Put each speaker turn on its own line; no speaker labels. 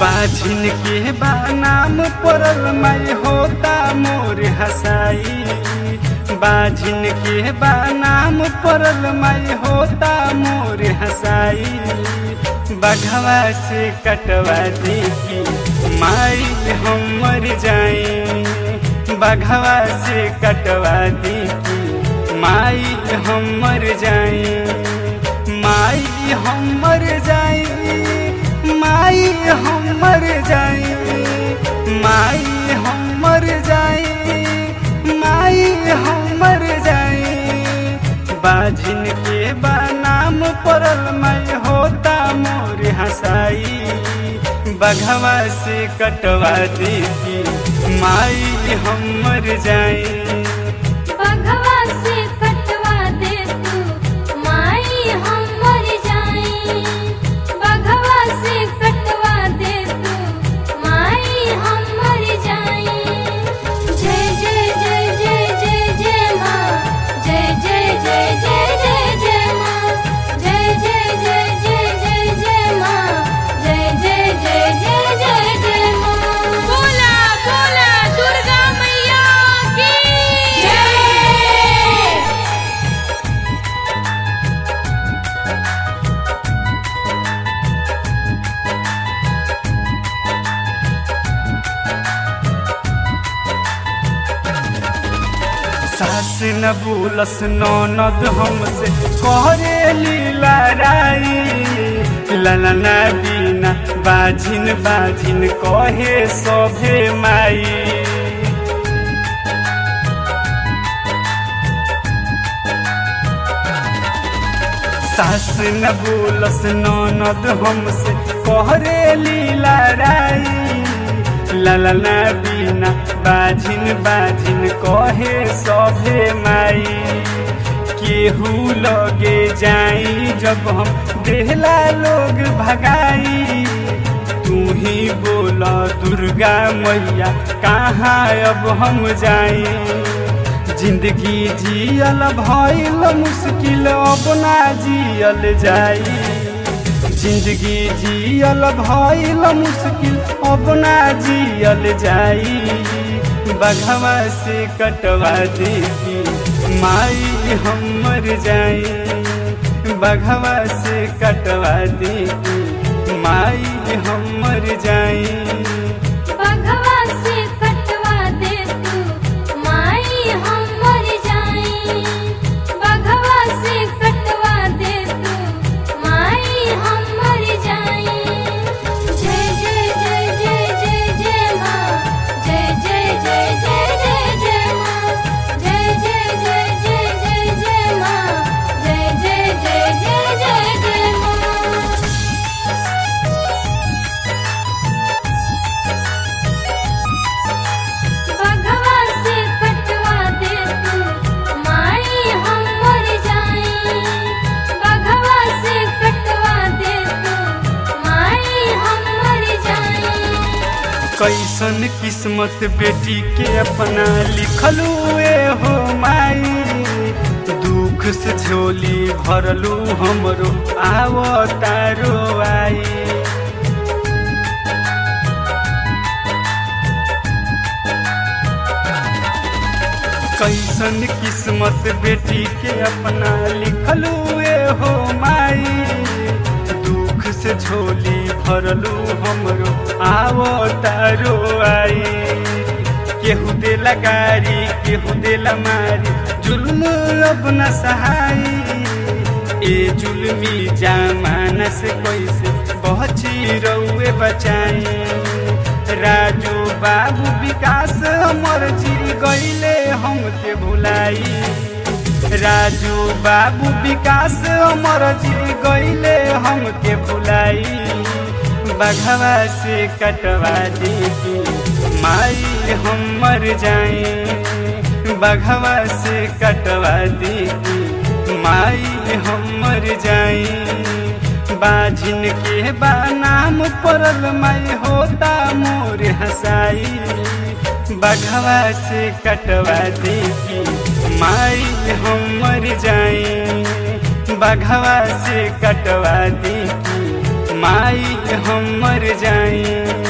बाझिन के बा नाम पड़ल माई होता मोर हसाई। बाझिन के बा नाम पड़ल माई होता मोर हसाई। बघवा से कटवा दी की माई हम मर जाई। बघवा से कटवा दी की माई हम मर जाई। माई हम मर जाई। माई हम मर जाई। माई हम मर जाई। माई हम मर जाई। बाझिन के बा नाम पड़ल माई होता मोर हसाई। बघवा से कटवा दी की माई हम मर जाई।
बघवा से कटवा दे तू माई हम मर जाई। बघवा से कटवा दे तू माई हम मर जाई। जय जय जय जय जय जय माँ। जय जय जय जय जय जय माँ। जय जय जय जय जय जय माँ। जय जय जय जय जय जय माँ। बोला बोला दुर्गा मैया की जय।
सास न बोलस ननद हमसे कहरे लड़ाई। ललना बिना बाझिन बाझिन कहे सभे माई। सास न बोलस ननद हमसे कहरे लड़ाई। ललना बिना बाझिन बाझिन कहे सभे माई। केहू लगे जाई जब हम देहला लोग भगाई। तू ही बोला दुर्गा मैया कहाँ अब हम जाई। जिंदगी जियल भइल मुश्किल अब ना जियल जाई। जिंदगी जियल भइल मुश्किल अब ना जियल जाई। बघवा से कटवा दी की माई हम मर जाई। बघवा से कटवा दी की माई हम मर जाई।
बघवा से कटवा दे तू माई हम मर जाई। बघवा से कटवा दे तू माई हम मर जाई। जय जय जय जय जय जय माँ। जय जय जय जय जय जय माँ। जय जय जय जय जय जय माँ। जय जय जय जय जय जय माँ। बघवा से कटवा दे तू माई हम मर जाई। बघवा से कटवा दे तू माई हम मर जाई।
कैसन किस्मत बेटी के अपना लिखलू ए हो माई। दुख से झोली भरलू हमरो आवतारो आई। कैसन किस्मत बेटी के अपना लिखलू ए हो माई। दुख से झोली भरलू हमरो आवतारो आई। केहू देला गारी केहू देला मारी जुल्म अब न सहाई। ए जुल्मी जमाना से कैसे बची रउए बचाई। राजू बाबू विकास हमर जी गईले हमके भुलाई। राजू बाबू विकास हमर जी गईले हमके भुलाई। बघवा से कटवा दी की माई हम मर जाई। बघवा से कटवा दी की माई हम मर जाई। बाझिन के बा नाम पड़ल माई होता मोर हसाई। बघवा से कटवा दी की माई हम मर जाई। बघवा से कटवा दी की माई हम मर जाई।